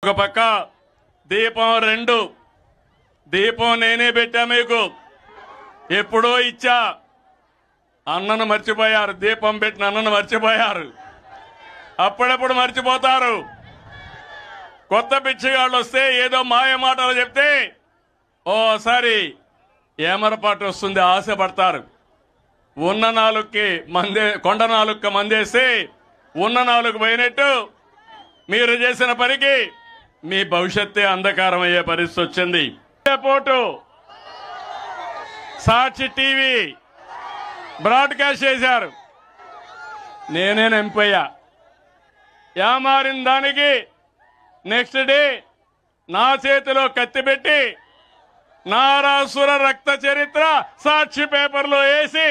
ఒక పక్క దీపం 2 దీపం నేనే పెట్టా మీకు ఎప్పుడో ఇచ్చా అన్నను మర్చిపోయారు దీపం పెట్టిన అన్నను మర్చిపోయారు అప్పుడప్పుడు మర్చిపోతారు కొత్త పిచ్చిగాళ్ళు వస్తే ఏదో మాయ మాటలు చెప్తే ఓసారి ఏమరపాటు వస్తుంది ఆశపడతారు ఉన్న నాలుగుకి మందే కొండ నాలుగుకి మందేసి ఉన్న నాలుగు పోయినట్టు మీరు చేసిన పనికి మీ భవిష్యత్తే అంధకారం అయ్యే పరిస్థితి వచ్చింది పోటు సాక్షి టీవీ బ్రాడ్కాస్ట్ చేశారు నేనే ఎంపయ్యా ఏమారిన దానికి నెక్స్ట్ డే నా చేతిలో కత్తి పెట్టి నారాసుర రక్త చరిత్ర సాక్షి పేపర్లో వేసి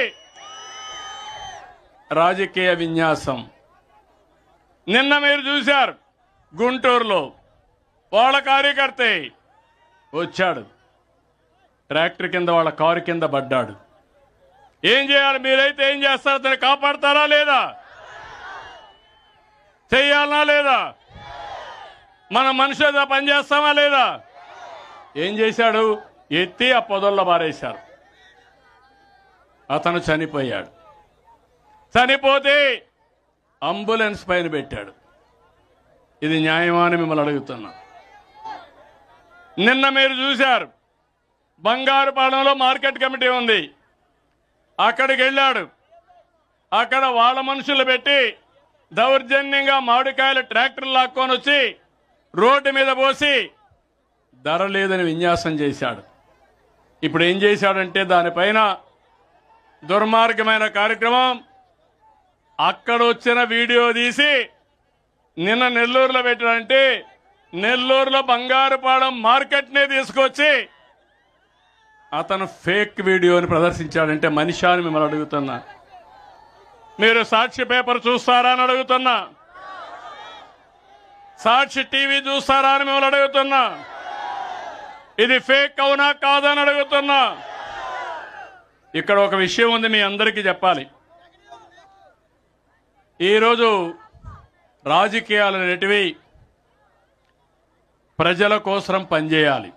రాజకీయ విన్యాసం నిన్న మీరు చూశారు గుంటూరులో వాళ్ళ కార్యకర్తే వచ్చాడు ట్రాక్టర్ కింద వాళ్ళ కారు కింద పడ్డాడు ఏం చేయాలి మీరైతే ఏం చేస్తారు అతన్ని కాపాడతారా లేదా చెయ్యాలనా లేదా మన మనుషులతో పనిచేస్తామా లేదా ఏం చేశాడు ఎత్తి ఆ పొదల్లో పారేశారు అతను చనిపోయాడు చనిపోతే అంబులెన్స్ పైన పెట్టాడు ఇది న్యాయమా అని మిమ్మల్ని అడుగుతున్నా నిన్న మీరు చూశారు బంగారుపాలెంలో మార్కెట్ కమిటీ ఉంది అక్కడికి వెళ్ళాడు అక్కడ వాళ్ళ మనుషులు పెట్టి దౌర్జన్యంగా మామిడికాయలు ట్రాక్టర్లు లాక్కొని వచ్చి రోడ్డు మీద పోసి ధర లేదని విన్యాసం చేశాడు ఇప్పుడు ఏం చేశాడంటే దానిపైన దుర్మార్గమైన కార్యక్రమం అక్కడ వచ్చిన వీడియో తీసి నిన్న నెల్లూరులో పెట్టాడంటే నెల్లూరులో బంగారుపాలెం మార్కెట్నే తీసుకొచ్చి అతను ఫేక్ వీడియోని ప్రదర్శించాడంటే మనిషి అని మిమ్మల్ని అడుగుతున్నా మీరు సాక్షి పేపర్ చూస్తారా అని అడుగుతున్నా సాక్షి టీవీ చూస్తారా అని మిమ్మల్ని అడుగుతున్నా ఇది ఫేక్ అవునా కాదని అడుగుతున్నా ఇక్కడ ఒక విషయం ఉంది మీ అందరికీ చెప్పాలి ఈరోజు రాజకీయాలు అనేటివి ప్రజల కోసం పనిచేయాలి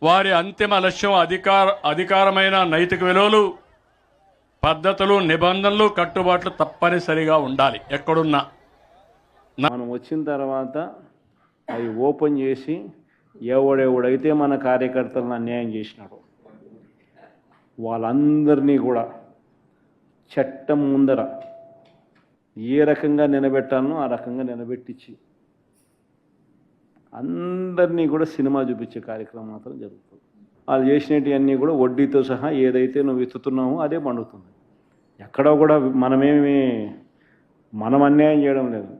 వారి అంతిమ లక్ష్యం అధికారమైన నైతిక విలువలు పద్ధతులు నిబంధనలు కట్టుబాట్లు తప్పనిసరిగా ఉండాలి ఎక్కడున్నా మనం వచ్చిన తర్వాత అవి ఓపెన్ చేసి ఎవడెవడైతే మన కార్యకర్తలను అన్యాయం చేసినాడో వాళ్ళందరినీ కూడా చట్టం ముందర ఏ రకంగా నిలబెట్టానో ఆ రకంగా నిలబెట్టించి అందరినీ కూడా సినిమా చూపించే కార్యక్రమం మాత్రం జరుగుతుంది వాళ్ళు చేసినవన్నీ కూడా వడ్డీతో సహా ఏదైతే నువ్వు ఎత్తుతున్నావో అదే పండుతుంది ఎక్కడో కూడా మనం అన్యాయం చేయడం లేదు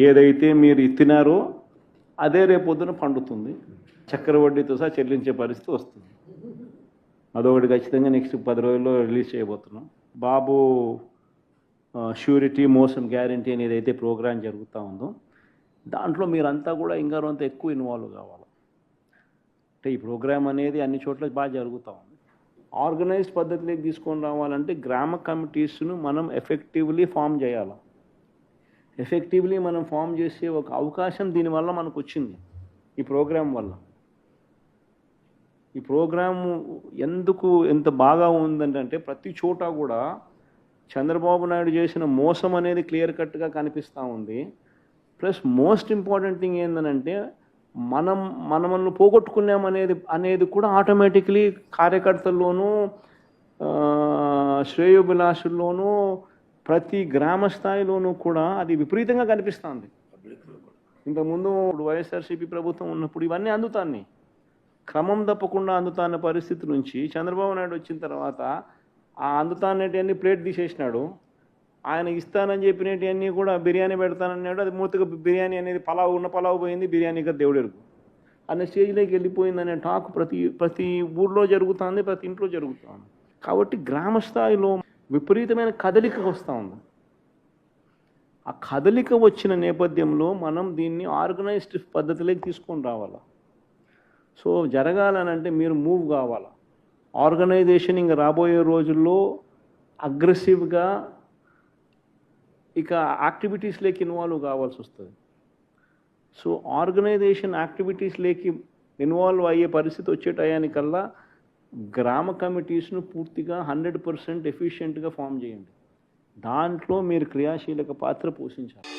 ఏదైతే మీరు ఎత్తినారో అదే రేపొద్దున పండుతుంది చక్కెర వడ్డీతో సహా చెల్లించే పరిస్థితి వస్తుంది అదొకటి ఖచ్చితంగా నెక్స్ట్ 10 రోజుల్లో రిలీజ్ చేయబోతున్నాం బాబు ష్యూరిటీ మోసం గ్యారంటీ అని ఏదైతే ప్రోగ్రాం జరుగుతూ ఉందో దాంట్లో మీరంతా కూడా ఇంకా అంత ఎక్కువ ఇన్వాల్వ్ కావాలి అంటే ఈ ప్రోగ్రామ్ అనేది అన్ని చోట్ల బాగా జరుగుతూ ఉంది ఆర్గనైజ్డ్ పద్ధతిలోకి తీసుకొని రావాలంటే గ్రామ కమిటీస్ను మనం ఎఫెక్టివ్లీ ఫామ్ చేయాలి ఎఫెక్టివ్లీ మనం ఫామ్ చేసే ఒక అవకాశం దీనివల్ల మనకు వచ్చింది ఈ ప్రోగ్రాం వల్ల ఈ ప్రోగ్రాము ఎందుకు ఎంత బాగా ఉందంటే ప్రతి చోట కూడా చంద్రబాబు నాయుడు చేసిన మోసం అనేది క్లియర్ కట్గా కనిపిస్తూ ఉంది ప్లస్ మోస్ట్ ఇంపార్టెంట్ థింగ్ ఏంటంటే మనల్ని పోగొట్టుకున్నామనేది కూడా ఆటోమేటిక్లీ కార్యకర్తల్లోనూ శ్రేయోభిలాషుల్లోనూ ప్రతి గ్రామ స్థాయిలోనూ కూడా అది విపరీతంగా కనిపిస్తుంది ఇంతకుముందు వైఎస్ఆర్సీపీ ప్రభుత్వం ఉన్నప్పుడు ఇవన్నీ అందుతాన్ని క్రమం తప్పకుండా అందుతాన్న పరిస్థితి నుంచి చంద్రబాబు నాయుడు వచ్చిన తర్వాత ఆ అందుతానేటివన్నీ ప్లేట్ తీసేసినాడు ఆయన ఇస్తానని చెప్పినవన్నీ కూడా బిర్యానీ పెడతానన్నాడు అది మూతగా బిర్యానీ అనేది పలావ్ పోయింది బిర్యానీగా దేవుడెరుగు అనే స్టేజ్లోకి వెళ్ళిపోయిందనే టాక్ ప్రతి ఊర్లో జరుగుతుంది ప్రతి ఇంట్లో జరుగుతుంది కాబట్టి గ్రామ స్థాయిలో విపరీతమైన కదలిక వస్తూ ఉంది ఆ కదలిక వచ్చిన నేపథ్యంలో మనం దీన్ని ఆర్గనైజ్డ్ పద్ధతిలోకి తీసుకొని రావాలి సో జరగాలనంటే మీరు మూవ్ కావాలి ఆర్గనైజేషన్ ఇంకా రాబోయే రోజుల్లో అగ్రెసివ్గా ఇక యాక్టివిటీస్లోకి ఇన్వాల్వ్ కావాల్సి వస్తుంది. సో ఆర్గనైజేషన్ యాక్టివిటీస్లోకి ఇన్వాల్వ్ అయ్యే పరిస్థితి వచ్చే టయానికల్లా గ్రామ కమిటీస్ను పూర్తిగా 100% ఎఫిషియెంట్గా ఫామ్ చేయండి. దాంట్లో మీరు క్రియాశీలక పాత్ర పోషించాలి.